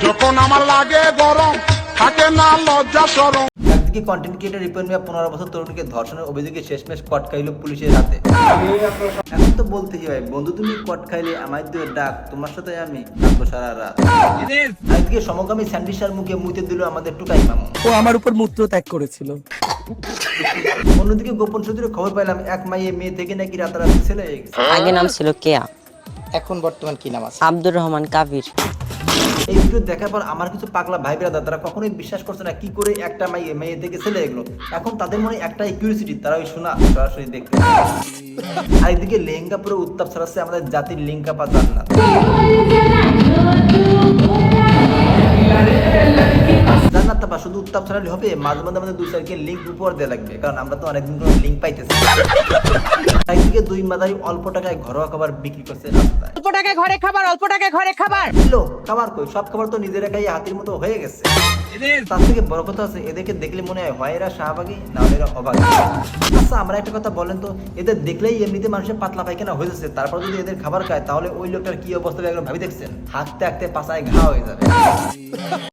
যখন আমার লাগে গরম থাকে না লজ্জা শরম। একদিকে কন্টেন্ট ক্রিয়েটর রিপন মিয়া 15 বছর তরুণীকে ধর্ষণের অভিযোগে শেষমেশ কট খাইল পুলিশের হাতে। এখন তো বলতেই হয়, বন্ধু তুমি কট খাইলে আমায় দিয়ে ডাক, তোমার সাথে আমি থাকবো সারা রাত। একদিকে সমকামী স্যান্ডিসার মুখে মুতে দিল আমাদের টুকাই মামু। ও আমার উপর মূত্র ত্যাগ করেছিল। অন্যদিকে গোপন সূত্রে খবর পাইলাম এক মেয়ে থেকে নাকি রাতারাতি ছেলে হয়ে গেছে। আগে নাম ছিল কেয়া, এখন বর্তমান কি নাম আছে? আব্দুর রহমান কাবির। এই ভিডিও দেখার পর আমার কিছু পাগলা ভাই ব্রাদার তারা কখনোই বিশ্বাস করছে না কি করে একটা মেয়ে থেকে ছেলে এগুলো। এখন তাদের মনে একটাই কিউরিসিটি, তারা ওই শোনা সরাসরি দেখতে। আর এদিকে লেহেঙ্গা পুরো উত্তাপ ছড়াচ্ছে আমাদের জাতির লিঙ্কাপা জান্নাত। জান্নাত তাপা শুধু উত্তাপ ছড়ালে হবে, মাঝে মাঝে আমাদের দুই সাইডকে লিঙ্ক উপর দেওয়া লাগবে, কারণ আমরা তো অনেকদিন কোনো লিঙ্ক পাইতেছি। একদিকে দুই মাদারি অল্প টাকায় ঘরোয়া খাবার বিক্রি করছে রাস্তায়। অল্প টাকায় ঘরে খাবার, অল্প টাকায় ঘরে খাবার। লো খাবার কই, সব খাবার তো নিজেরা খাই হাতির মতো হয়ে গেছে। তার থেকে বড় কথা আছে, এদেরকে দেখলে মনে হয় এরা শাহবাগী না হলে এরা অভাগী। আচ্ছা আমরা একটা কথা বলেন তো, এদের দেখলেই এমনিতে মানুষের পাতলা পায়খানা হয়ে যাচ্ছে, তারপর যদি এদের খাবার খায় তাহলে ওই লোকটার কি অবস্থা একবার ভাবি দেখছেন? হাঁকতে হাঁকতে পাছায় ঘা হয়ে যাবে।